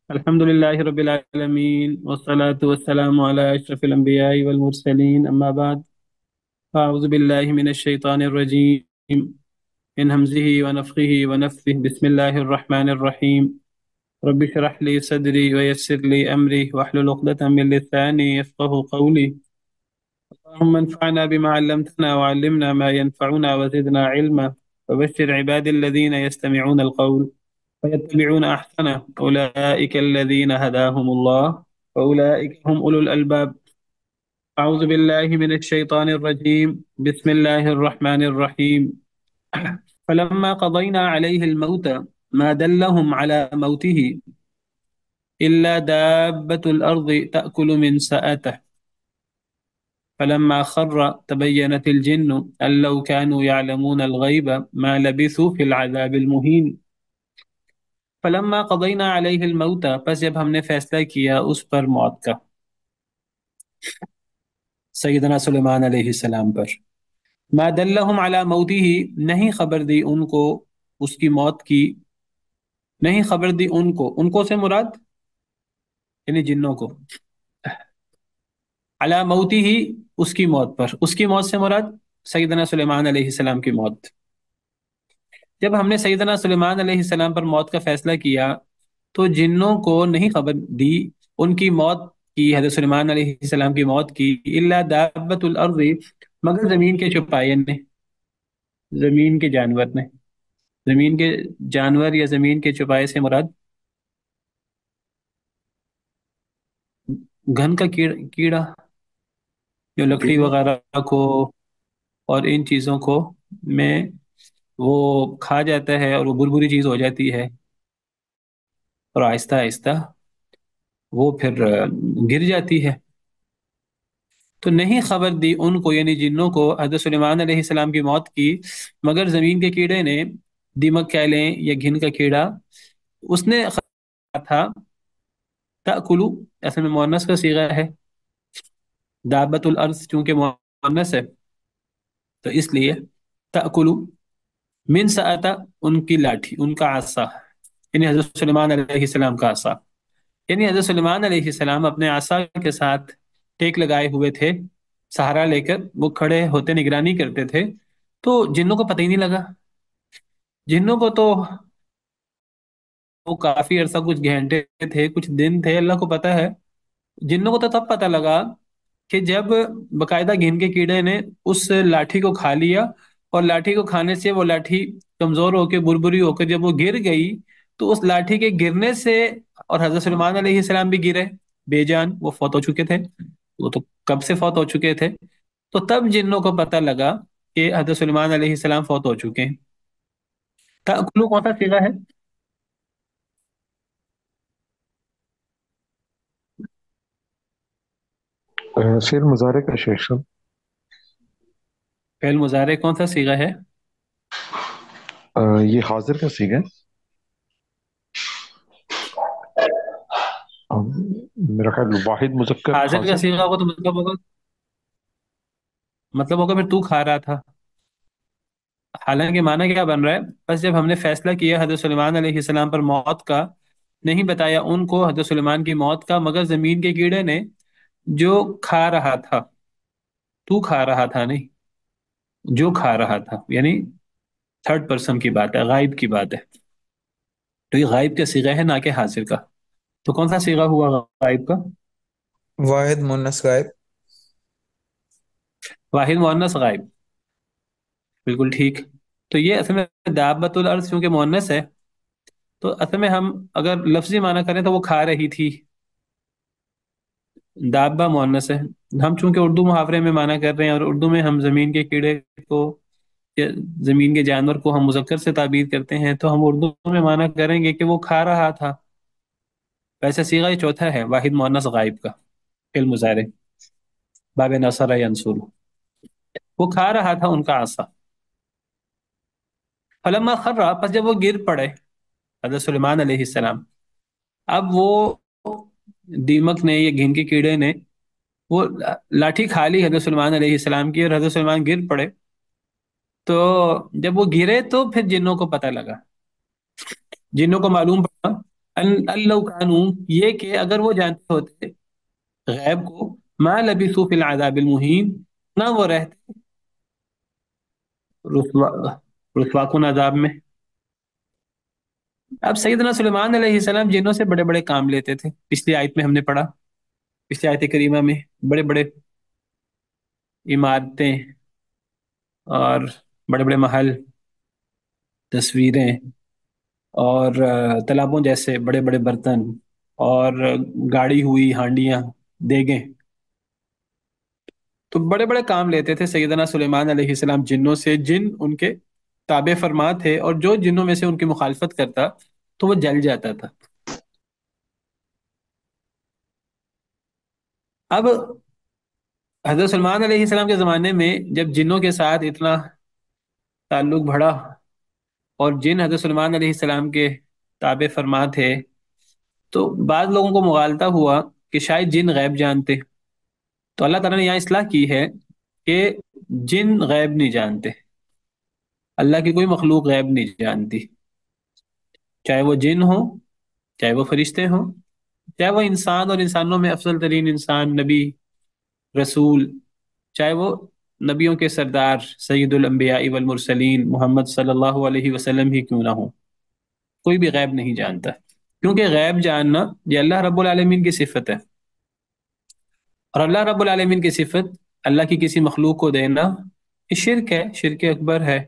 الحمد لله رب العالمين والصلاة والسلام على أشرف الأنبياء والمرسلين أما بعد فأعوذ بالله من الشيطان الرجيم من همزه ونفخه ونفثه بسم الله الرحمن الرحيم رب اشرح لي صدري ويسر لي أمري واحلل عقدة من لساني يفقه قولي اللهم انفعنا بما علمتنا وعلمنا ما ينفعنا وزدنا علما وبشر عبادي الذين يستمعون القول فيتبعون أحسنه أولئك الذين هداهم الله وأولئك هم أولو الألباب أعوذ بالله من الشيطان الرجيم بسم الله الرحمن الرحيم فلما قضينا عليه الموت ما دلهم على موته إلا دابة الأرض تأكل من سأته فلما خر تبينت الجن أن لو كانوا يعلمون الغيب ما لبثوا في العذاب المهين فلما قضينا عليه الموت پس جب ہم نے فیصلہ کیا اس پر موت کا سیدنا سلیمان علیہ السلام پر ما دلہم علی موتہ نہیں خبر دی ان کو اس کی موت کی نہیں خبر دی ان کو سے مراد یعنی جنوں کو علی موتہ اس کی موت پر اس کی موت سے مراد سیدنا سلیمان علیہ السلام کی موت جب ہم نے سیدنا سلیمان علیہ السلام پر موت کا فیصلہ کیا تو جنوں کو نہیں خبر دی ان کی موت کی حضرت سلیمان علیہ السلام کی موت کی الا دابۃ الارض مگر زمین کے چوپائے نے زمین کے جانور نے زمین کے جانور یا زمین کے چوپائے سے مراد گھن کا کیڑا جو لکڑی وغیرہ کو اور ان چیزوں کو میں وہ کھا جاتا ہے اور وہ بربری چیز ہو جاتی ہے اور آہستہ آہستہ وہ پھر گر جاتی ہے تو نہیں خبر دی ان کو یعنی جنوں کو حضرت سلیمان علیہ السلام کی موت کی مگر زمین کے کیڑے نے دیمک کہہ لیں یا گھن کا کیڑا اس نے کہا تھا تأکلو اصل میں مؤنث کا صیغہ ہے دابت الارض چونکہ مؤنث ہے تو اس لیے تأکلو من ساتا ان کی لاٹھی ان کا عصا یعنی حضرت سلیمان علیہ السلام کا عصا یعنی حضرت سلیمان علیہ السلام اپنے عصا کے ساتھ ٹیک لگائے ہوئے تھے سہارا لے کر وہ کھڑے ہوتے نگرانی کرتے تھے تو جنوں کو پتہ ہی نہیں لگا جنوں کو تو وہ کافی عرصہ کچھ گھنٹے تھے کچھ دن تھے اللہ کو پتہ ہے جنوں کو تو تب پتہ لگا کہ جب باقاعدہ گھن کے کیڑے نے اس لاٹھی کو کھا لیا اور لاٹھی کو کھانے سے وہ لاٹھی کمزور ہو کے بربری ہو کے جب وہ گر گئی تو اس لاٹھی کے گرنے سے اور حضرت سلیمان علیہ السلام بھی گرے بے جان وہ فوت ہو چکے تھے وہ تو کب سے فوت ہو چکے تھے تو تب جنوں کو پتہ لگا کہ حضرت سلیمان علیہ السلام فوت ہو چکے ہیں تأکلو کون سا صیغہ ہے فعل مضارع کا شیخ صاحب۔ فعل مضارع کون سا صیغہ ہے یہ حاضر کا صیغہ ہے۔ میرا خیال واحد مذکر حاضر کا حاضر۔ صیغہ ہوگا تو مطلب ہوگا پھر تو کھا رہا تھا حالانکہ معنی کیا بن رہا ہے بس جب ہم نے فیصلہ کیا حضرت سلیمان علیہ السلام پر موت کا نہیں بتایا ان کو حضرت سلیمان کی موت کا مگر زمین کے کیڑے نے جو کھا رہا تھا تو کھا رہا تھا نہیں جو کھا رہا تھا یعنی تھرڈ پرسن کی بات ہے غائب کی بات ہے تو یہ غائب کا صیغہ ہے نہ کہ حاضر کا تو کون سا صیغہ ہوا غائب کا واحد مونس غائب۔ واحد مؤنث غائب بالکل ٹھیک تو یہ اصل میں دابت الارض چونکہ مؤنث ہے تو اصل میں ہم اگر لفظی معنی کریں تو وہ کھا رہی تھی دابہ مؤنث ہے ہم چونکہ اردو محاورے میں معنی کر رہے ہیں اور اردو میں ہم زمین کے کیڑے کو یا زمین کے جانور کو ہم مذکر سے تعبیر کرتے ہیں تو ہم اردو میں معنی کریں گے کہ وہ کھا رہا تھا ویسے صیغہ یہ چوتھا ہے واحد مؤنث غائب کا فعل مضارع باب نصر ینصر وہ کھا رہا تھا ان کا عصا فلما خر پس جب وہ گر پڑے حضرت سلیمان علیہ السلام اب وہ دیمک نے یا گھن کے کیڑے نے وہ لاٹھی کھا لی حضرت سلیمان علیہ السلام کی اور حضرت سلیمان گر پڑے تو جب وہ گرے تو پھر جنوں کو پتہ لگا جنوں کو معلوم پڑا اللہ کانو، یہ کہ اگر وہ جانتے ہوتے غیب کو، ما لبثوا فی العذاب المہین، نہ وہ رہتے رسوا رسوا کن عذاب میں۔ اب سیدنا سلیمان علیہ السلام جنوں سے بڑے بڑے کام لیتے تھے، پچھلی آیت میں ہم نے پڑھا، پچھلی آیت کریمہ میں بڑے بڑے عمارتیں اور بڑے بڑے محل، تصویریں، اور تالابوں جیسے بڑے بڑے برتن، اور گاڑی ہوئی ہانڈیاں، دیگیں، تو بڑے بڑے کام لیتے تھے سیدنا سلیمان علیہ السلام جنوں سے۔ جن ان کے تابع فرما تھے، اور جو جنوں میں سے ان کی مخالفت کرتا تو وہ جل جاتا تھا۔ اب حضرت سلمان علیہ السلام کے زمانے میں جب جنوں کے ساتھ اتنا تعلق بڑھا، اور جن حضرت سلمان علیہ السلام کے تابع فرما تھے، تو بعض لوگوں کو مغالطہ ہوا کہ شاید جن غیب جانتے۔ تو اللہ تعالیٰ نے یہاں اصلاح کی ہے کہ جن غیب نہیں جانتے، اللہ کی کوئی مخلوق غیب نہیں جانتی، چاہے وہ جن ہوں، چاہے وہ فرشتے ہوں، چاہے وہ انسان اور انسانوں میں افضل ترین انسان، نبی، رسول، چاہے وہ نبیوں کے سردار سید الانبیاء والمرسلین محمد صلی اللہ علیہ وسلم ہی کیوں نہ ہو، کوئی بھی غیب نہیں جانتا، کیونکہ غیب جاننا یہ اللہ رب العالمین کی صفت ہے، اور اللہ رب العالمین کی صفت اللہ کی کسی مخلوق کو دینا یہ شرک ہے، شرک اکبر ہے۔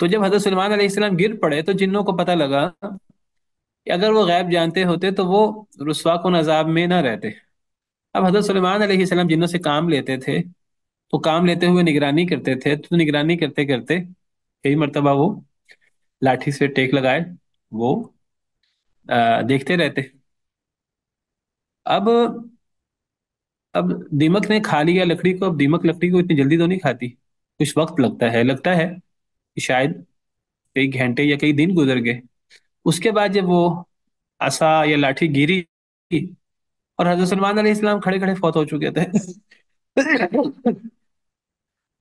تو جب حضرت سلمان علیہ السلام گر پڑے تو جنوں کو پتہ لگا کہ اگر وہ غیب جانتے ہوتے تو وہ رسوا کن عذاب میں نہ رہتے۔ اب حضرت سلیمان علیہ السلام جنوں سے کام لیتے تھے، تو کام لیتے ہوئے نگرانی کرتے تھے، تو نگرانی کرتے کرتے کئی مرتبہ وہ لاٹھی سے ٹیک لگائے وہ دیکھتے رہتے۔ اب اب دیمک نے کھا لیا لکڑی کو، اب دیمک لکڑی کو اتنی جلدی تو نہیں کھاتی، کچھ وقت لگتا ہے کہ شاید کئی گھنٹے یا کئی دن گزر گئے۔ اس کے بعد جب وہ عصا یا لاٹھی گری، اور حضرت سلمان علیہ السلام کھڑے کھڑے فوت ہو چکے تھے،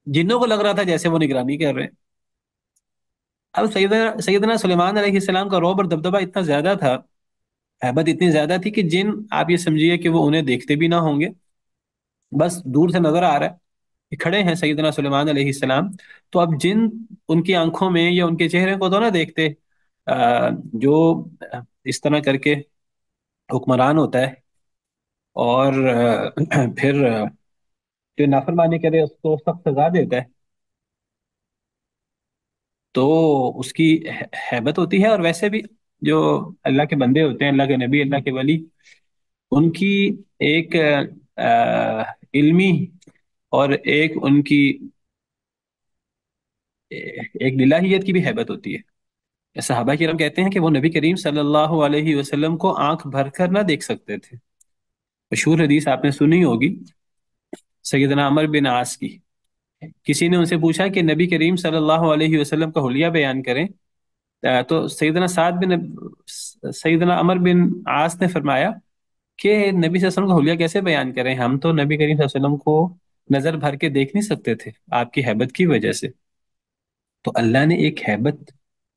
جنوں کو لگ رہا تھا جیسے وہ نگرانی کر رہے ہیں۔ اب سیدنا سلیمان علیہ السلام کا رعب اور دبدبہ اتنا زیادہ تھا، ہیبت اتنی زیادہ تھی کہ جن، آپ یہ سمجھیے کہ وہ انہیں دیکھتے بھی نہ ہوں گے، بس دور سے نظر آ رہا ہے کہ کھڑے ہیں سیدنا سلیمان علیہ السلام، تو اب جن ان کی آنکھوں میں یا ان کے چہرے کو تو نہ دیکھتے، جو اس طرح کر کے حکمران ہوتا ہے اور پھر جو نافرمانی کرے اس کو سخت سزا دیتا ہے، تو اس کی ہیبت ہوتی ہے۔ اور ویسے بھی جو اللہ کے بندے ہوتے ہیں، اللہ کے نبی، اللہ کے ولی، ان کی ایک علمی اور ایک ان کی ایک الہیت کی بھی ہیبت ہوتی ہے۔ صحابہ کرام کہتے ہیں کہ وہ نبی کریم صلی اللہ علیہ وسلم کو آنکھ بھر کر نہ دیکھ سکتے تھے۔ مشہور حدیث آپ نے سنی ہوگی سیدنا عمر بن عاص کی، کسی نے ان سے پوچھا کہ نبی کریم صلی اللہ علیہ وسلم کا حلیہ بیان کریں، تو سیدنا عمر بن عاص نے فرمایا کہ نبی صلی اللہ علیہ وسلم کا حلیہ کیسے بیان کریں، ہم تو نبی کریم صلی اللہ علیہ وسلم کو نظر بھر کے دیکھ نہیں سکتے تھے آپ کی ہیبت کی وجہ سے۔ تو اللہ نے ایک ہیبت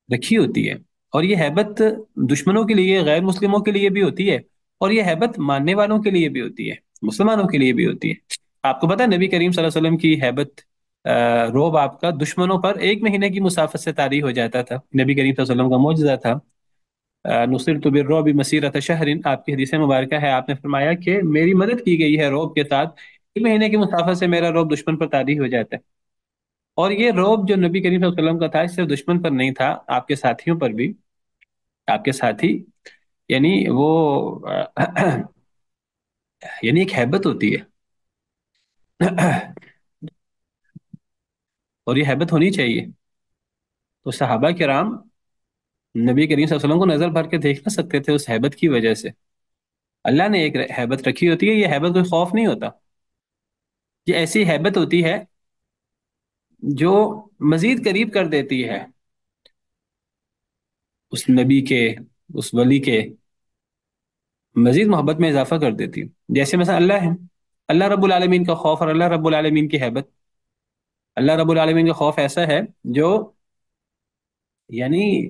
رکھی ہوتی ہے، اور یہ ہیبت دشمنوں کے لیے، غیر مسلموں کے لیے بھی ہوتی ہے، اور یہ ہیبت ماننے والوں کے لیے بھی ہوتی ہے، مسلمانوں کے لیے بھی ہوتی ہے۔ آپ کو پتا ہے نبی کریم صلی اللہ علیہ وسلم کی ہیبت، روب آپ کا دشمنوں پر 1 مہینے کی مسافت سے طاری ہو جاتا تھا، نبی کریم صلی اللہ علیہ وسلم کا معجزہ تھا۔ نصرت بالرعب مسیرۃ شہر، آپ کی حدیث مبارکہ ہے، آپ نے فرمایا کہ میری مدد کی گئی ہے روب کے ساتھ، 1 مہینے کی مسافت سے میرا روب دشمن پر طاری ہو جاتا ہے۔ اور یہ روب جو نبی کریم صلی اللہ علیہ وسلم کا تھا، اس صرف دشمن پر نہیں تھا، آپ کے ساتھیوں پر بھی، آپ کے ساتھی، یعنی وہ یعنی ایک ہیبت ہوتی ہے، اور یہ ہیبت ہونی چاہیے۔ تو صحابہ کرام نبی کریم صلی اللہ علیہ وسلم کو نظر بھر کے دیکھ نہ سکتے تھے اس ہیبت کی وجہ سے۔ اللہ نے ایک ہیبت رکھی ہوتی ہے، یہ ہیبت کوئی خوف نہیں ہوتا، یہ ایسی ہیبت ہوتی ہے جو مزید قریب کر دیتی ہے اس نبی کے، اس ولی کے، مزید محبت میں اضافہ کر دیتی ہے۔ جیسے مثلا اللہ ہے، اللہ رب العالمین کا خوف اور اللہ رب العالمین کی ہیبت، اللہ رب العالمین کا خوف ایسا ہے جو یعنی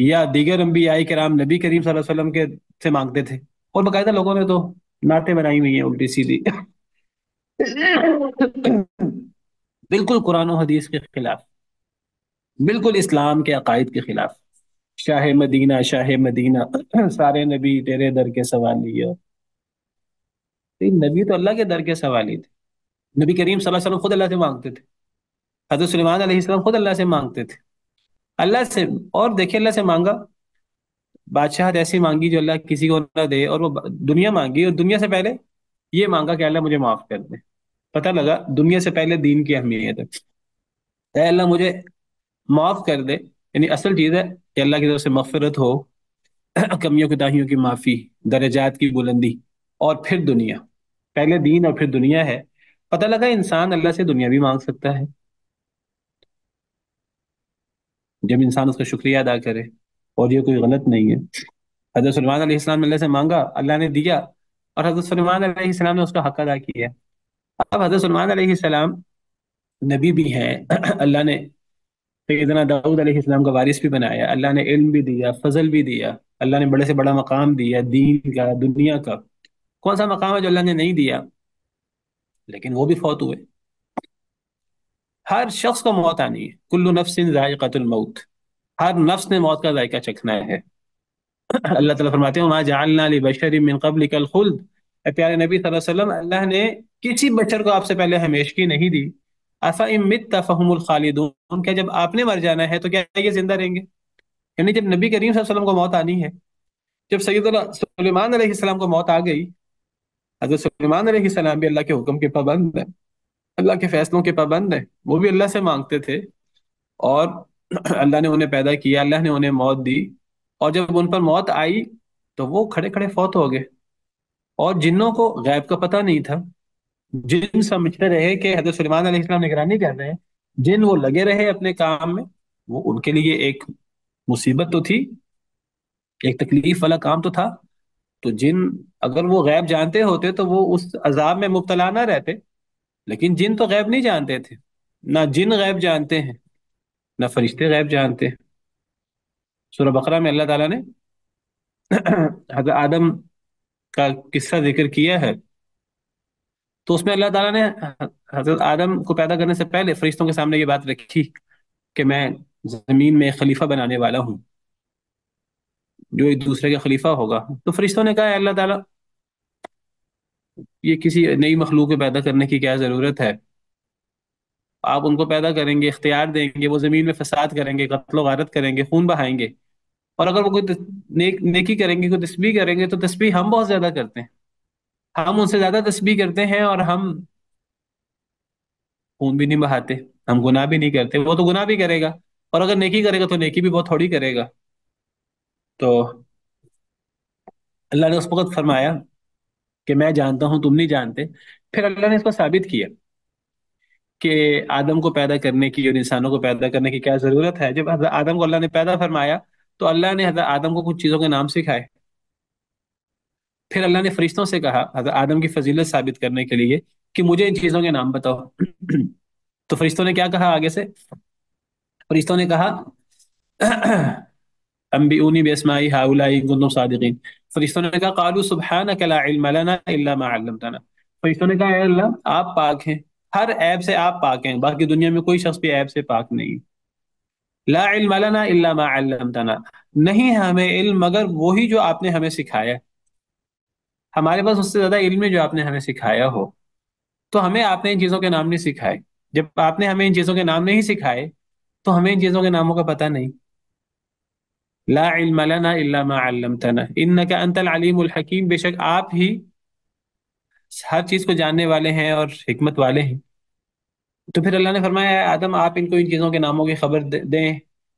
یا دیگر انبیاء کرام نبی کریم صلی اللہ علیہ وسلم کے سے مانگتے تھے، اور باقاعدہ لوگوں نے تو نعتیں بنائی ہوئی ہیں الٹی سیدھی بالکل قرآن و حدیث کے خلاف، بالکل اسلام کے عقائد کے خلاف. شاہ مدینہ شاہ مدینہ سارے نبی تیرے در کے سوالی ہو. نبی تو اللہ کے در کے سوالی تھے. نبی کریم صلی اللہ علیہ وسلم خود اللہ سے مانگتے تھے. حضرت سلیمان علیہ السلام خود اللہ سے مانگتے تھے، اللہ سے. اور دیکھیں اللہ سے مانگا، بادشاہت ایسی مانگی جو اللہ کسی کو نہ دے، اور وہ دنیا مانگی، اور دنیا سے پہلے یہ مانگا کہ اللہ مجھے معاف کر دے. پتہ لگا دنیا سے پہلے دین کی اہمیت ہے. اے اللہ مجھے معاف کر دے، یعنی اصل چیز ہے کہ اللہ کی طرف سے مغفرت ہو، کمیوں کوتاہیوں کی معافی، درجات کی بلندی، اور پھر دنیا. پہلے دین اور پھر دنیا ہے. پتہ لگا انسان اللہ سے دنیا بھی مانگ سکتا ہے جب انسان اس کا شکریہ ادا کرے، اور یہ کوئی غلط نہیں ہے. حضرت سلیمان علیہ السلام نے اللہ سے مانگا، اللہ نے دیا، اور حضرت سلیمان علیہ السلام نے اس کا حق ادا کیا. اب حضرت سلیمان علیہ السلام نبی بھی ہیں اللہ نے سیدنا داؤد علیہ السلام کا وارث بھی بنایا، اللہ نے علم بھی دیا، فضل بھی دیا، اللہ نے بڑے سے بڑا مقام دیا دین کا دنیا کا. کون سا مقام ہے جو اللہ نے نہیں دیا؟ لیکن وہ بھی فوت ہوئے. ہر شخص کو موت آنی ہے، کل نفس ذائقۃ الموت، ہر نفس نے موت کا ذائقہ چکھنا ہے. اللہ تعالیٰ فرماتے ہیں وَمَا جَعَلْنَا لِبَشَرٍ مِّن قَبْلِكَ الْخُلْدَ. اے پیارے نبی صلی اللہ علیہ وسلم، اللہ نے کسی بشر کو آپ سے پہلے ہمیشگی نہیں دی. أَفَإِن مِتَّ فَهُمُ الْخَالِدُونَ، کہ جب آپ نے مر جانا ہے تو کیا یہ زندہ رہیں گے؟ یعنی جب نبی کریم صلی اللہ علیہ وسلم کو موت آنی ہے، جب سیدنا سلیمان علیہ السلام کو موت آ گئی. حضرت سلیمان علیہ السلام بھی اللہ کے حکم کے پابند ہیں، اللہ کے فیصلوں کے پابند ہیں. وہ بھی اللہ سے مانگتے تھے، اور اللہ نے انہیں پیدا کیا، اللہ نے انہیں موت دی. اور جب ان پر موت آئی تو وہ کھڑے کھڑے فوت ہو گئے. اور جنوں کو غیب کا پتہ نہیں تھا، جن سمجھتے رہے کہ حضرت سلیمان علیہ السلام نگرانی کر رہے ہیں، جن وہ لگے رہے اپنے کام میں. وہ ان کے لیے ایک مصیبت تو تھی، ایک تکلیف والا کام تو تھا. تو جن اگر وہ غیب جانتے ہوتے تو وہ اس عذاب میں مبتلا نہ رہتے. لیکن جن تو غیب نہیں جانتے تھے، نہ جن غیب جانتے ہیں، نہ فرشتے غیب جانتے ہیں. سورہ بقرہ میں اللہ تعالیٰ نے حضرت آدم کا قصہ ذکر کیا ہے. تو اس میں اللہ تعالیٰ نے حضرت آدم کو پیدا کرنے سے پہلے فرشتوں کے سامنے یہ بات رکھی کہ میں زمین میں ایک خلیفہ بنانے والا ہوں جو ایک دوسرے کا خلیفہ ہوگا. تو فرشتوں نے کہا ہے اللہ تعالیٰ یہ کسی نئی مخلوق کو پیدا کرنے کی کیا ضرورت ہے؟ آپ ان کو پیدا کریں گے، اختیار دیں گے، وہ زمین میں فساد کریں گے، قتل و غارت کریں گے، خون بہائیں گے. اور اگر وہ کوئی نیکی کریں گے، کوئی تسبیح کریں گے، تو تسبیح ہم بہت زیادہ کرتے ہیں، ہم ان سے زیادہ تسبیح کرتے ہیں، اور ہم خون بھی نہیں بہاتے، ہم گناہ بھی نہیں کرتے. وہ تو گناہ بھی کرے گا، اور اگر نیکی کرے گا تو نیکی بھی بہت تھوڑی کرے گا. تو اللہ نے اس وقت فرمایا کہ میں جانتا ہوں تم نہیں جانتے. پھر اللہ نے اس کو ثابت کیا کہ آدم کو پیدا کرنے کی اور انسانوں کو پیدا کرنے کی کیا ضرورت ہے. جب حضرت آدم کو اللہ نے پیدا فرمایا تو اللہ نے حضرت آدم کو کچھ چیزوں کے نام سکھائے. پھر اللہ نے فرشتوں سے کہا حضرت آدم کی فضیلت ثابت کرنے کے لیے کہ مجھے ان چیزوں کے نام بتاؤ. تو فرشتوں نے کیا کہا آگے سے؟ فرشتوں نے کہا انبئونی باسماء هؤلاء ان کنتم صادقین. فرشتوں نے کہا قالوا سبحانک لا علم لنا الا ما علمتنا. فرشتوں نے کہا اے اللہ آپ پاک ہیں، ہر عیب سے آپ پاک ہیں، باقی دنیا میں کوئی شخص بھی عیب سے پاک نہیں. لا علم لنا الا ما علمتنا، نہیں ہے ہمیں علم مگر وہی جو آپ نے ہمیں سکھایا. ہمارے پاس اس سے زیادہ علم ہے جو آپ نے ہمیں سکھایا ہو. تو ہمیں آپ نے ان چیزوں کے نام نہیں سکھائے. جب آپ نے ہمیں ان چیزوں کے نام نہیں سکھائے تو ہمیں ان چیزوں کے ناموں کا پتہ نہیں. لا علم لنا الا ما علمتنا انك انت العلیم الحکیم، بے شک آپ ہی ہر چیز کو جاننے والے ہیں اور حکمت والے ہیں. تو پھر اللہ نے فرمایا اے آدم آپ ان کو ان چیزوں کے ناموں کی خبر دیں.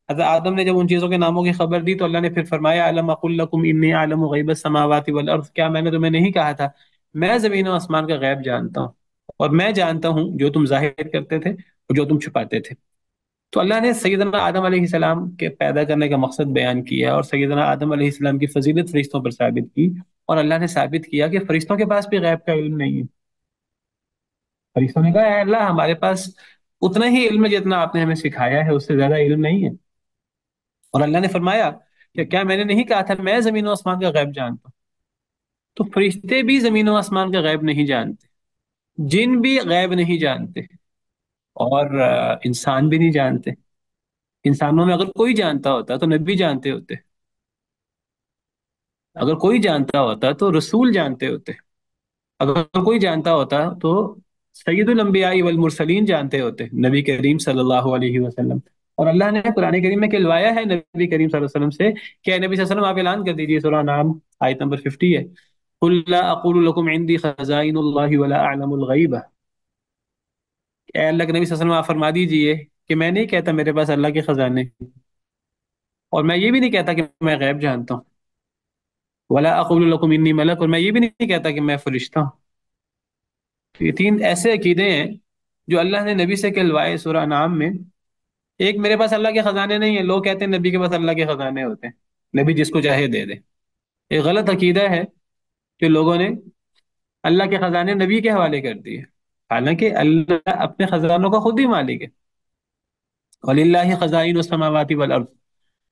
حضرت آدم نے جب ان چیزوں کے ناموں کی خبر دی تو اللہ نے پھر فرمایا الم اقل لکم انی اعلم غیب السماوات والارض، کیا میں نے تمہیں نہیں کہا تھا میں زمین و آسمان کا غیب جانتا ہوں، اور میں جانتا ہوں جو تم ظاہر کرتے تھے اور جو تم چھپاتے تھے. تو اللہ نے سیدنا آدم علیہ السلام کے پیدا کرنے کا مقصد بیان کیا، اور سیدنا آدم علیہ السلام کی فضیلت فرشتوں پر ثابت کی. اور اللہ نے ثابت کیا کہ فرشتوں کے پاس بھی غیب کا علم نہیں ہے. فرشتوں نے کہا اے اللہ ہمارے پاس اتنا ہی علم ہے جتنا آپ نے ہمیں سکھایا ہے، اس سے زیادہ علم نہیں ہے. اور اللہ نے فرمایا کیا میں نے نہیں کہا تھا میں زمین و آسمان کا غیب جانتا ہوں؟ تو فرشتے بھی زمین و آسمان کا غیب نہیں جانتے، جن بھی غیب نہیں جانتے، اور انسان بھی نہیں جانتے۔ انسانوں میں اگر کوئی جانتا ہوتا تو نبی جانتے ہوتے، اگر کوئی جانتا ہوتا تو رسول جانتے ہوتے، اگر کوئی جانتا ہوتا تو سید الانبیاء والمرسلین جانتے ہوتے، نبی کریم صلی اللہ علیہ وسلم۔ اور اللہ نے قرآن کریم میں کہلوایا ہے نبی کریم صلی اللہ علیہ وسلم سے کہ اے نبی صلی اللہ علیہ وسلم آپ اعلان کر دیجئے، سورہ نام آیت نمبر 50 ہے، قل لا اقول لكم عندي خزائن اللہ ولا اعلم الغیب۔ اے اللہ کے نبی صلی اللہ علیہ وسلم آپ فرما دیجئے کہ میں نہیں کہتا میرے پاس اللہ کے خزانے، اور میں یہ بھی نہیں کہتا کہ میں غیب جانتا ہوں، ولا اقول لكم انی ملک، اور میں یہ بھی نہیں کہتا کہ میں فرشتہ ہوں۔ تو یہ تین ایسے عقیدے ہیں جو اللہ نے نبی سے کہلوائے سورہ نام میں۔ ایک، میرے پاس اللہ کے خزانے نہیں ہیں، لوگ کہتے ہیں نبی کے پاس اللہ کے خزانے ہوتے ہیں، نبی جس کو چاہے دے دے۔ ایک غلط عقیدہ ہے کہ لوگوں نے اللہ کے خزانے نبی کے حوالے کر دیے، حالانکہ اللہ اپنے خزانوں کا خود ہی مالک ہے۔ وَلِلَّهِ خَزَائِنُ السَّمَاوَاتِ وَالْأَرْضِ،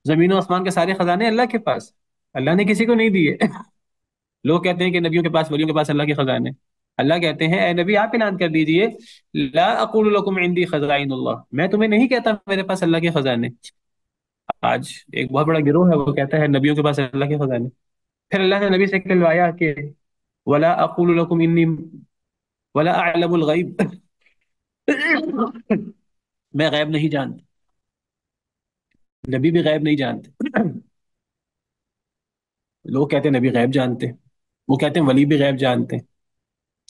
زمین و آسمان کے سارے خزانے اللہ کے پاس، اللہ نے کسی کو نہیں دیے۔ لوگ کہتے ہیں کہ نبیوں کے پاس، ولیوں کے پاس اللہ کے خزانے۔ اللہ کہتے ہیں اے نبی آپ اعلان کر دیجئے، لا اقول لکم عندی خزائن اللہ، میں تمہیں نہیں کہتا میرے پاس اللہ کے خزانے۔ آج ایک بہت بڑا گروہ ہے وہ کہتا ہے نبیوں کے پاس اللہ کے خزانے۔ پھر اللہ نے نبی سے کہلوایا کہ ولا اقول لکم انی ولا اعلم الغیب، میں غیب نہیں جانتا، نبی بھی غیب نہیں جانتے۔ لوگ کہتے ہیں نبی غیب جانتے، وہ کہتے ہیں ولی بھی غیب جانتے،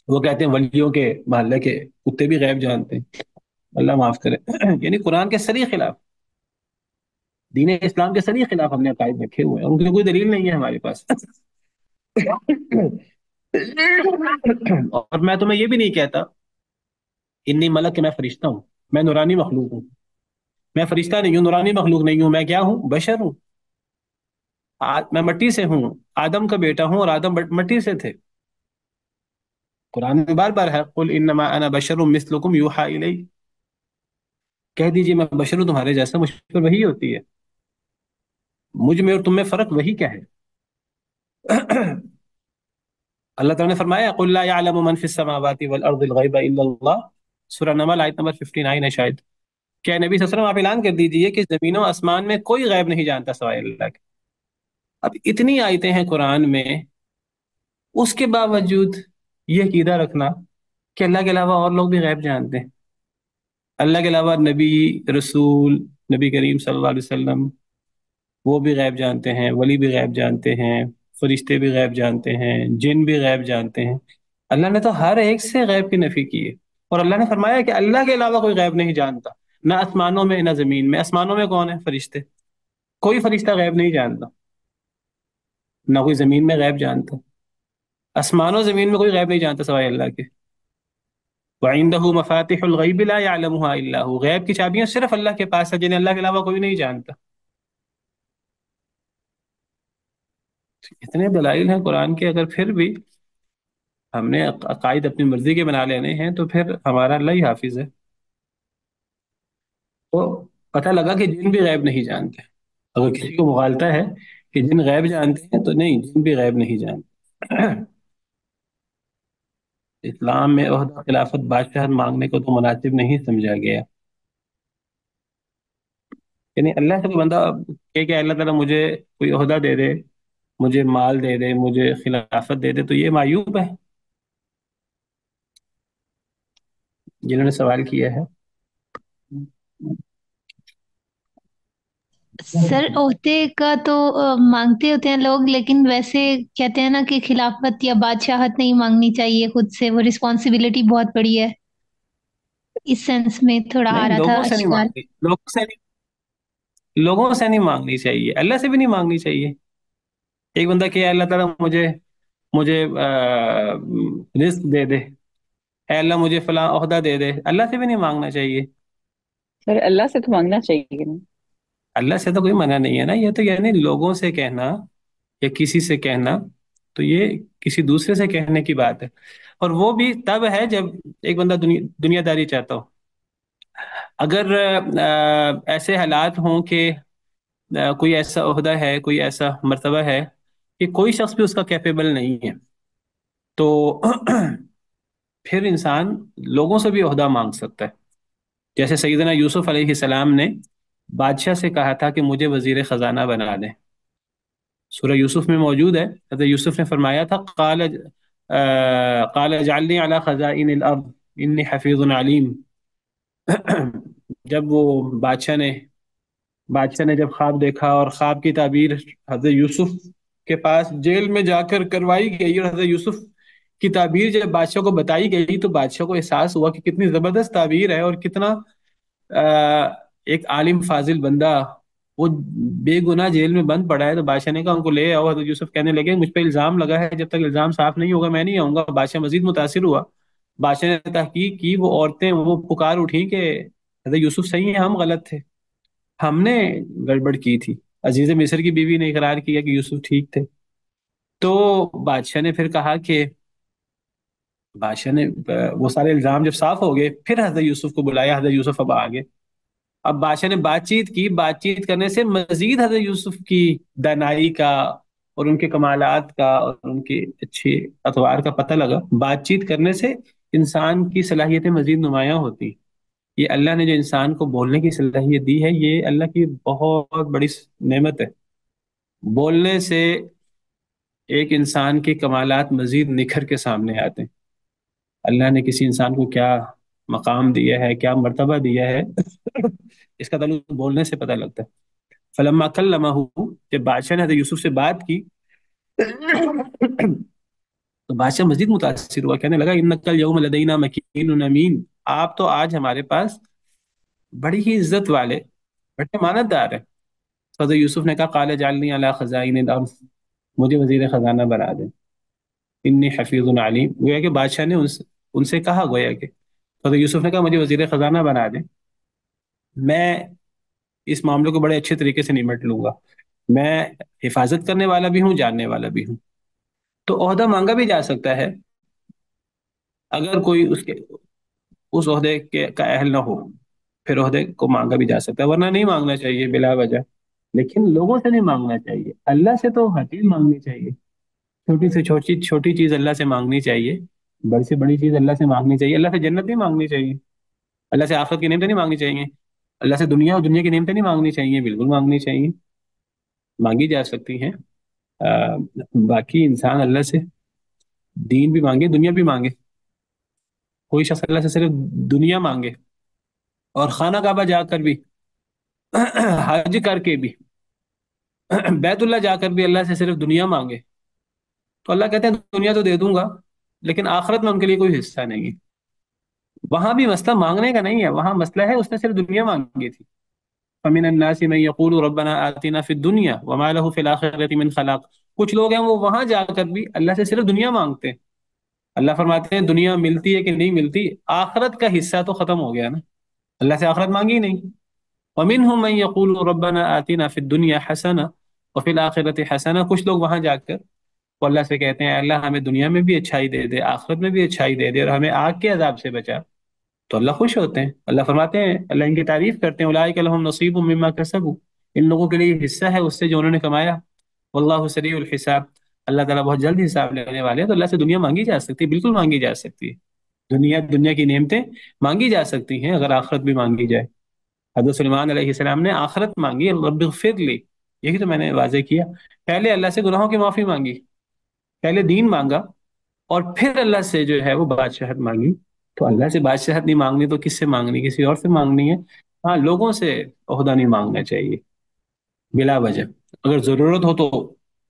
وہ کہتے ہیں ولیوں کے محلے کے کتے بھی غیب جانتے ہیں۔ اللہ معاف کرے۔ یعنی قرآن کے سری خلاف، دین اسلام کے سری خلاف ہم نے عقائد رکھے ہوئے ہیں، اور ان کی کوئی دلیل نہیں ہے ہمارے پاس۔ اور میں تمہیں یہ بھی نہیں کہتا انی ملک کہ میں فرشتہ ہوں، میں نورانی مخلوق ہوں، میں فرشتہ نہیں ہوں، نورانی مخلوق نہیں ہوں، میں کیا ہوں؟ بشر ہوں، میں مٹی سے ہوں، آدم کا بیٹا ہوں، اور آدم مٹی سے تھے۔ قرآن میں بار بار ہے قل انما انا بشر مثلکم یوحى الی، کہہ دیجئے میں بشر ہوں تمہارے جیسا، مجھ پر وحی ہوتی ہے، مجھ میں اور تم میں فرق وہی کیا ہے؟ اللہ تعالیٰ نے فرمایا قل لا يعلم من في السماوات والارض الغیب الا اللہ، سورہ نمل آیت نمبر 59 ہے شاید۔ کیا نبی صلی اللہ علیہ وسلم آپ اعلان کر دیجئے کہ زمین و آسمان میں کوئی غیب نہیں جانتا سوائے اللہ کے۔ اب اتنی آیتیں ہیں قرآن میں، اس کے باوجود یہ عقیدہ رکھنا کہ اللہ کے علاوہ اور لوگ بھی غیب جانتے ہیں، اللہ کے علاوہ نبی، رسول، نبی کریم صلی اللہ علیہ وسلم وہ بھی غیب جانتے ہیں، ولی بھی غیب جانتے ہیں، فرشتے بھی غیب جانتے ہیں، جن بھی غیب جانتے ہیں۔ اللہ نے تو ہر ایک سے غیب کی نفی کی ہے، اور اللہ نے فرمایا کہ اللہ کے علاوہ کوئی غیب نہیں جانتا، نہ آسمانوں میں نہ زمین میں۔ آسمانوں میں کون ہے؟ فرشتے، کوئی فرشتہ غیب نہیں جانتا، نہ کوئی زمین میں غیب جانتا، آسمان و زمین میں کوئی غیب نہیں جانتا سوائے اللہ کے۔ وَعِندَهُ مَفَاتِحُ الْغَيْبِ لَا يَعْلَمُهَا إِلَّا هُوَ، غیب کی چابیاں صرف اللہ کے پاس ہے، جنہیں اللہ کے علاوہ کوئی نہیں جانتا۔ اتنے دلائل ہیں قرآن کے، اگر پھر بھی ہم نے عقائد اپنی مرضی کے بنا لینے ہیں تو پھر ہمارا اللہ ہی حافظ ہے۔ تو پتہ لگا کہ جن بھی غیب نہیں جانتے، اگر کسی کو مغالطہ ہے کہ جن غیب جانتے ہیں تو نہیں، جن بھی غیب نہیں جانتے۔ اسلام میں عہدہ، خلافت، بادشاہت مانگنے کو تو مناسب نہیں سمجھا گیا۔ یعنی اللہ سے کوئی بندہ کہ اللہ تعالیٰ مجھے کوئی عہدہ دے دے، مجھے مال دے دے، مجھے خلافت دے دے، تو یہ معیوب ہے جنہوں نے سوال کیا ہے۔ سر عہدے کا تو مانگتے ہوتے ہیں لوگ، لیکن ویسے کہتے ہیں نا کہ خلافت یا بادشاہت نہیں مانگنی چاہیے خود سے، وہ رسپانسبلٹی بہت بڑی ہے، اس سینس میں تھوڑا آ نہیں، رہا تھا لوگوں سے نہیں اشکال۔ مانگنی، لوگوں سے نہیں مانگنی چاہیے، اللہ سے بھی نہیں مانگنی چاہیے۔ ایک بندہ کہ اللہ تعالیٰ مجھے رزق دے دے، اے اللہ مجھے فلاں عہدہ دے دے، اللہ سے بھی نہیں مانگنا چاہیے۔ سر اللہ سے تو مانگنا چاہیے نا۔ اللہ سے تو کوئی منع نہیں ہے نا، یہ تو یعنی لوگوں سے کہنا یا کسی سے کہنا، تو یہ کسی دوسرے سے کہنے کی بات ہے، اور وہ بھی تب ہے جب ایک بندہ دنیا داری چاہتا ہو۔ اگر ایسے حالات ہوں کہ کوئی ایسا عہدہ ہے، کوئی ایسا مرتبہ ہے کہ کوئی شخص بھی اس کا کیپیبل نہیں ہے، تو پھر انسان لوگوں سے بھی عہدہ مانگ سکتا ہے. جیسے سیدنا یوسف علیہ السلام نے بادشاہ سے کہا تھا کہ مجھے وزیر خزانہ بنا دیں. سورہ یوسف میں موجود ہے، حضرت یوسف نے فرمایا تھا قال اجعلنی علی خزائن الارض انی حفیظ علیم. جب وہ بادشاہ نے جب خواب دیکھا اور خواب کی تعبیر حضرت یوسف کے پاس جیل میں جا کر کروائی گئی، اور حضرت یوسف کی تعبیر جب بادشاہ کو بتائی گئی تو بادشاہ کو احساس ہوا کہ کتنی زبردست تعبیر ہے، اور کتنا ایک عالم فاضل بندہ وہ بے گناہ جیل میں بند پڑا ہے. تو بادشاہ نے کہا ان کو لے آؤ. حضرت یوسف کہنے لگے مجھ پہ الزام لگا ہے، جب تک الزام صاف نہیں ہوگا میں نہیں آؤں گا. بادشاہ مزید متاثر ہوا. بادشاہ نے تحقیق کی، وہ عورتیں وہ پکار اٹھی کہ حضرت یوسف صحیح ہیں، ہم غلط تھے، ہم نے گڑبڑ کی تھی. عزیز مصر کی بیوی نے اقرار کیا کہ یوسف ٹھیک تھے. تو بادشاہ نے پھر کہا کہ بادشاہ نے وہ سارے الزام جب صاف ہو گئے پھر حضرت یوسف کو بلایا. حضرت یوسف اب آگے، اب بادشاہ نے بات چیت کی. بات چیت کرنے سے مزید حضرت یوسف کی دانائی کا اور ان کے کمالات کا اور ان کے اچھے اطوار کا پتہ لگا. بات چیت کرنے سے انسان کی صلاحیتیں مزید نمایاں ہوتی. یہ اللہ نے جو انسان کو بولنے کی صلاحیت دی ہے، یہ اللہ کی بہت بڑی نعمت ہے. بولنے سے ایک انسان کے کمالات مزید نکھر کے سامنے آتے ہیں. اللہ نے کسی انسان کو کیا مقام دیا ہے، کیا مرتبہ دیا ہے، اس کا تعلق بولنے سے پتہ لگتا ہے. فلما کلمہ، جب بادشاہ نے حضرت یوسف سے بات کی تو بادشاہ مزید متاثر ہوا، کہنے لگا انک الیوم لدینا مکین امین. آپ تو آج ہمارے پاس بڑی ہی عزت والے، بڑے امانت دار ہیں. حضرت یوسف نے کہا قال اجعلنی علی خزائن الارض، مجھے وزیر خزانہ بنا دیں، انی حفیظ علیم. گویا کہ بادشاہ نے ان سے کہا، گویا کہ حضرت یوسف نے کہا مجھے وزیر خزانہ بنا دیں، میں اس معاملے کو بڑے اچھے طریقے سے نمٹ لوں گا. میں حفاظت کرنے والا بھی ہوں، جاننے والا بھی ہوں. تو عہدہ مانگا بھی جا سکتا ہے اگر کوئی اس عہدے کا اہل نہ ہو، پھر عہدے کو مانگا بھی جا سکتا ہے، ورنہ نہیں مانگنا چاہیے بلا وجہ. لیکن لوگوں سے نہیں مانگنا چاہیے، اللہ سے تو ہر چیز مانگنی چاہیے. چھوٹی سے چھوٹی چیز اللہ سے مانگنی چاہیے، بڑی سے بڑی چیز اللہ سے مانگنی چاہیے. اللہ سے جنت نہیں مانگنی چاہیے، اللہ سے آخرت کی نعمتیں نہیں مانگنی چاہیے، اللہ سے دنیا اور دنیا کی نعمتیں نہیں مانگنی چاہیے، بالکل مانگنی چاہیے، مانگی جا سکتی ہیں. آ، باقی انسان اللہ سے دین بھی مانگے، دنیا بھی مانگے. کوئی شخص اللہ سے صرف دنیا مانگے اور خانہ کعبہ جا کر بھی حج کر کے بھی بیت اللہ جا کر بھی اللہ سے صرف دنیا مانگے، تو اللہ کہتے ہیں دنیا تو دے دوں گا لیکن آخرت میں ان کے لیے کوئی حصہ نہیں ہے. وہاں بھی مسئلہ مانگنے کا نہیں ہے، وہاں مسئلہ ہے اس نے صرف دنیا مانگی تھی. فمن الناس من يقول ربنا آتنا في الدنيا وما له في الآخرة من خلاق. کچھ لوگ ہیں وہ وہاں جا کر بھی اللہ سے صرف دنیا مانگتے ہیں. اللہ فرماتے ہیں دنیا ملتی ہے کہ نہیں ملتی، آخرت کا حصہ تو ختم ہو گیا نا، اللہ سے آخرت مانگی نہیں. ومنهم من يقول ربنا آتنا في الدنيا حسنة وفي الآخرة حسنة. کچھ لوگ وہاں جا کر وہ اللہ سے کہتے ہیں اللہ ہمیں دنیا میں بھی اچھائی دے دے، آخرت میں بھی اچھائی دے دے، اور ہمیں آگ کے عذاب سے بچا. تو اللہ خوش ہوتے ہیں. اللہ فرماتے ہیں، اللہ ان کی تعریف کرتے ہیں اولئک لهم نصیب مما کسبوا، ان لوگوں کے لیے حصہ ہے اس سے جو انہوں نے کمایا. واللہ سریع الحساب، اللہ تعالیٰ بہت جلد حساب لینے والے ہیں. تو اللہ سے دنیا مانگی جا سکتی ہے، بالکل مانگی جا سکتی ہے. دنیا کی نعمتیں مانگی جا سکتی ہیں اگر آخرت بھی مانگی جائے. حضرت سلیمان علیہ السلام نے آخرت مانگی، رب اغفر لی، یہی تو میں نے واضح کیا. پہلے اللہ سے گناہوں کی معافی مانگی، پہلے دین مانگا، اور پھر اللہ سے جو ہے وہ بادشاہت مانگی. تو اللہ سے بادشاہت نہیں مانگنی تو کس سے مانگنی؟ کسی اور سے مانگنی ہے. ہاں، لوگوں سے عہدہ نہیں مانگنا چاہیے بلا وجہ. اگر ضرورت ہو تو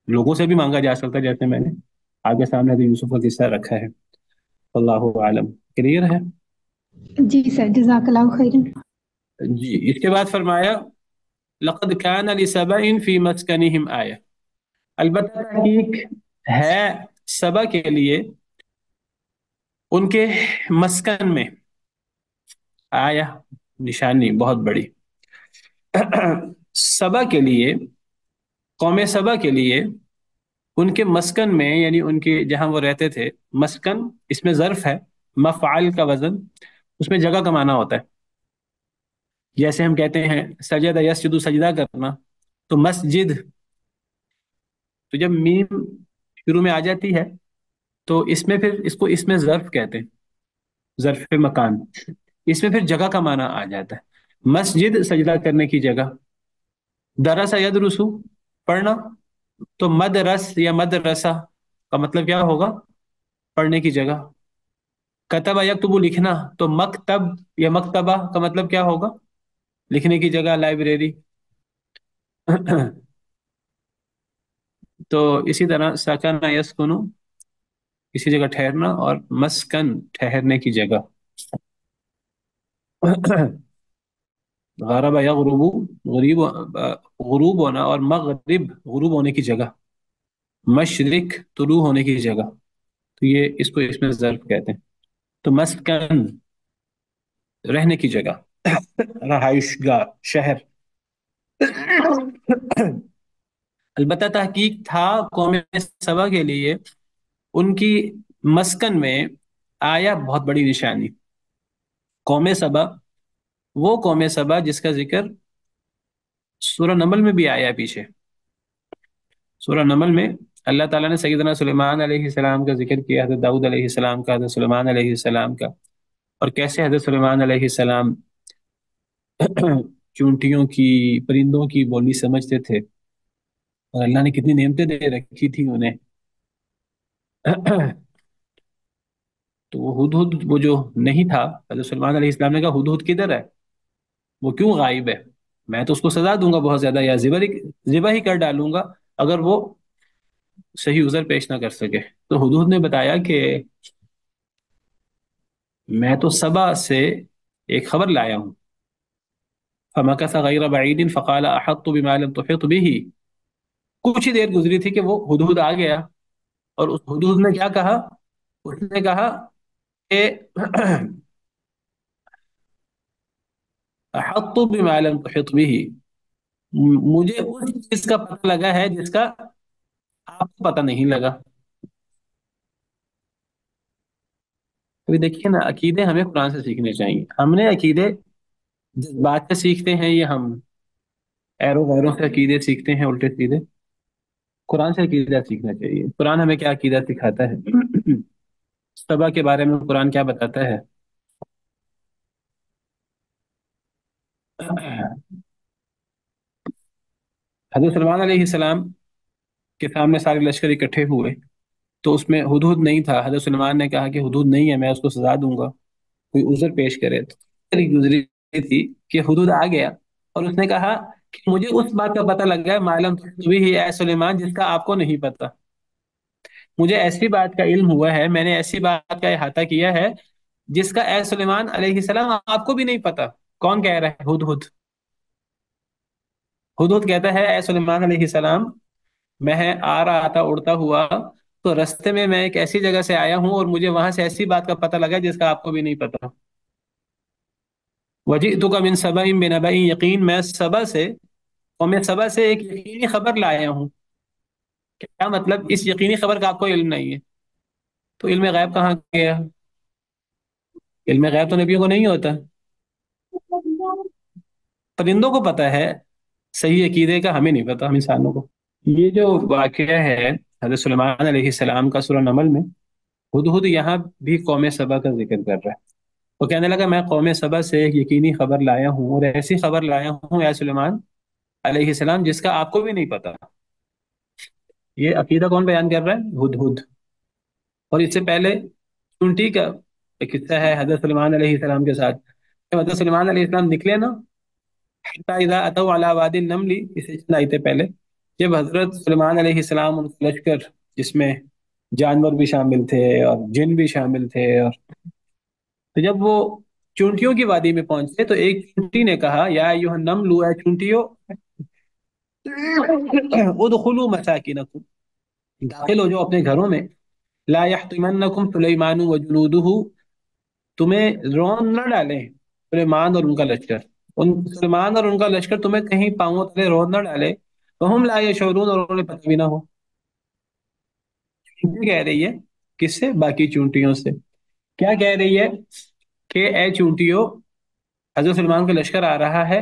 لوگوں سے بھی مانگا جا سکتا ہے، جیسے میں نے آگے سامنے حضرت یوسف کا قصہ رکھا ہے. اللہ عالم. کلیئر ہے؟ جی سر، جزاک اللہ خیر. جی، اس کے بعد فرمایا لقد كان لسبأ في مسكنهم آية. البتہ تحقیق ہے سبا کے لیے ان کے مسکن میں آیا، نشانی بہت بڑی. سبا کے لیے، قوم سبا کے لیے ان کے مسکن میں، یعنی ان کے جہاں وہ رہتے تھے، مسکن اس میں ظرف ہے، مفعال کا وزن اس میں جگہ کا معنی ہوتا ہے. جیسے ہم کہتے ہیں سجدہ یسجد، سجدہ کرنا، تو مسجد، تو جب میم شروع میں آ جاتی ہے تو اس میں پھر اس کو اس میں ظرف کہتے ہیں، ظرف مکان، اس میں پھر جگہ کا معنی آ جاتا ہے، مسجد سجدہ کرنے کی جگہ، درس یدرسو پڑھنا، تو مدرس یا مدرسہ کا مطلب کیا ہوگا؟ پڑھنے کی جگہ، کتب یکتب لکھنا، تو مکتب یا مکتبہ کا مطلب کیا ہوگا؟ لکھنے کی جگہ، لائبریری تو اسی طرح سکن یسکنو کسی جگہ ٹھہرنا، اور مسکن ٹھہرنے کی جگہ غرب یغرب غریب، غروب ہونا، اور مغرب غروب ہونے کی جگہ، مشرق طلوع ہونے کی جگہ، تو یہ اس کو اس میں ظرف کہتے ہیں۔ تو مسکن رہنے کی جگہ، رہائش گاہ، شہر۔ البتہ تحقیق تھا قوم سبا کے لیے ان کی مسکن میں آیا بہت بڑی نشانی۔ قوم سبا، وہ قوم سبا جس کا ذکر سورہ نمل میں بھی آیا ہے پیچھے، سورہ نمل میں اللہ تعالیٰ نے سیدنا سلیمان علیہ السلام کا ذکر کیا، حضرت داؤد علیہ السلام کا، حضرت سلیمان علیہ السلام کا، اور کیسے حضرت سلیمان علیہ السلام چونٹیوں کی، پرندوں کی بولی سمجھتے تھے، اور اللہ نے کتنی نعمتیں دے رکھی تھی انہیں۔ تو وہ ہدہد وہ جو نہیں تھا، حضرت سلیمان علیہ السلام نے کہا ہدہد کدھر ہے، وہ کیوں غائب ہے؟ میں تو اس کو سزا دوں گا بہت زیادہ، یا ذبح ہی کر ڈالوں گا اگر وہ صحیح عذر پیش نہ کر سکے۔ تو ہدہد نے بتایا کہ میں تو سبا سے ایک خبر لایا ہوں، فمکث غیر بعید فقال احطت بما لم تحط به، کچھ ہی دیر گزری تھی کہ وہ ہدہد آ گیا، اور اس ہدہد نے کیا کہا؟ اس نے کہا کہ احطت بما لم تحط به، مجھے اس چیز کا پتہ لگا ہے جس کا آپ کو پتہ نہیں لگا۔ ابھی دیکھیے نا، عقیدے ہمیں قرآن سے سیکھنے چاہیے۔ ہم نے عقیدے جذبات سے سیکھتے ہیں، یہ ہم ایرو غیروں سے عقیدے سیکھتے ہیں الٹے سیدھے؟ قرآن سے عقیدہ سیکھنا چاہیے۔ قرآن ہمیں کیا عقیدہ سکھاتا ہے؟ سبا کے بارے میں قرآن کیا بتاتا ہے؟ حضرت سلمان علیہ السلام کے سامنے سارے لشکر اکٹھے ہوئے، تو اس میں ہدہد نہیں تھا۔ حضرت سلمان نے کہا کہ ہدہد نہیں ہے، میں اس کو سزا دوں گا، کوئی عذر پیش کرے۔ تو گزری تھی کہ ہدہد آ گیا، اور اس نے کہا کہ مجھے اس بات کا پتہ لگ گیا معلوم بھی ہے اے سلیمان جس کا آپ کو نہیں پتا، مجھے ایسی بات کا علم ہوا ہے، میں نے ایسی بات کا احاطہ کیا ہے جس کا اے سلیمان علیہ السلام آپ کو بھی نہیں پتا۔ کون کہہ رہا ہے؟ ہدہد۔ ہدہد کہتا ہے اے سلیمان علیہ السلام، میں آ رہا تھا اڑتا ہوا، تو رستے میں ایک ایسی جگہ سے آیا ہوں اور مجھے وہاں سے ایسی بات کا پتہ لگا جس کا آپ کو بھی نہیں پتا۔ وجئتک من سبأ بنبأ یقین، میں سبا سے، اور میں سبا سے ایک یقینی خبر لایا ہوں۔ کیا مطلب؟ اس یقینی خبر کا آپ کو علم نہیں ہے، تو علم غیب کہاں گیا؟ علم غیب تو نبیوں کو نہیں ہوتا، پرندوں کو پتہ ہے، صحیح عقیدے کا ہمیں نہیں پتا، ہم انسانوں کو۔ یہ جو واقعہ ہے حضرت سلیمان علیہ السلام کا سورہ نمل میں، ہدہد یہاں بھی قوم سبا کا ذکر کر رہا ہے۔ وہ کہنے لگا میں قوم سبا سے ایک یقینی خبر لایا ہوں، اور ایسی خبر لایا ہوں اے سلیمان علیہ السلام جس کا آپ کو بھی نہیں پتا۔ یہ عقیدہ کون بیان کر رہا ہے؟ ہدہد۔ اور اس سے پہلے چونٹی کا ایک قصہ ہے حضرت سلیمان علیہ السلام کے ساتھ۔ جب حضرت سلیمان علیہ السلام نکلے نا، حتی اذا اتوا علی وادی النمل، اسے چند آیتیں پہلے، جب حضرت سلیمان علیہ السلام ان کا لشکر جس میں جانور بھی شامل تھے اور جن بھی شامل تھے، اور تو جب وہ چونٹیوں کی وادی میں پہنچے تو ایک چونٹی نے کہا یا ایھا النمل، اے چونٹیوں، ادخلوا مساکنکم، داخل ہو جاؤ اپنے گھروں میں، لا یحطمنکم سلیمان وجنودہ، تمہیں رون نہ ڈالیں سلیمان اور ان کا لشکر، سلیمان اور ان کا لشکر تمہیں کہیں پاؤں تلے رون نہ ڈالے، وہم لا یشعرون، اور انہیں پتہ بھی نہ ہو۔ چونٹی کہہ رہی ہے کس سے؟ باقی چونٹیوں سے۔ کیا کہہ رہی ہے؟ کہ اے چونٹیوں، حضرت سلمان کا لشکر آ رہا ہے،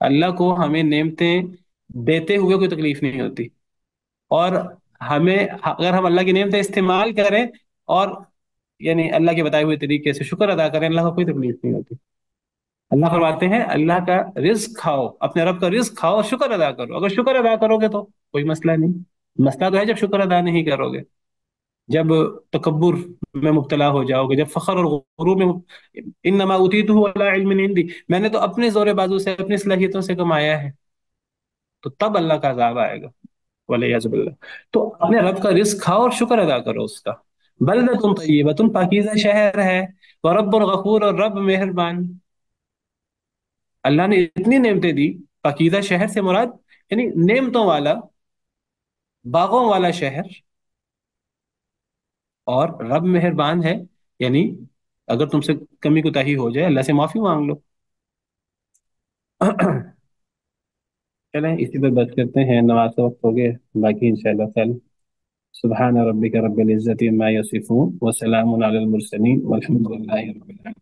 اللہ کو ہمیں نعمتیں دیتے ہوئے کوئی تکلیف نہیں ہوتی، اور ہمیں اگر ہم اللہ کی نعمتیں استعمال کریں اور یعنی اللہ کے بتائے ہوئے طریقے سے شکر ادا کریں، اللہ کو کوئی تکلیف نہیں ہوتی۔ اللہ فرماتے ہیں اللہ کا رزق کھاؤ، اپنے رب کا رزق کھاؤ اور شکر ادا کرو، اگر شکر ادا کرو گے تو کوئی مسئلہ نہیں۔ مسئلہ تو ہے جب شکر ادا نہیں کرو گے، جب تکبر میں مبتلا ہو جاؤ گے، جب فخر اور غرور میں انما اوتیتہ علی علم عندی، میں نے تو اپنے زور بازو سے اپنی صلاحیتوں سے کمایا ہے، تو تب اللہ کا عذاب آئے گا ولیعذ باللہ۔ تو اپنے رب کا رزق کھاؤ اور شکر ادا کرو اس کا۔ بلدۃ طیبۃ، پاکیزہ شہر ہے، ورب غفور، اور رب مہربان۔ اللہ نے اتنی نعمتیں دی، پاکیزہ شہر سے مراد یعنی نعمتوں والا، باغوں والا شہر، اور رب مہربان ہے، یعنی اگر تم سے کمی کوتاہی ہو جائے اللہ سے معافی مانگ لو۔ چلیں اسی پر بات کرتے ہیں، نماز کا وقت ہو گیا، باقی انشاءاللہ کل۔ سبحان ربک رب العزت عما یصفون وسلام علی المرسلین والحمد للہ رب العالمین۔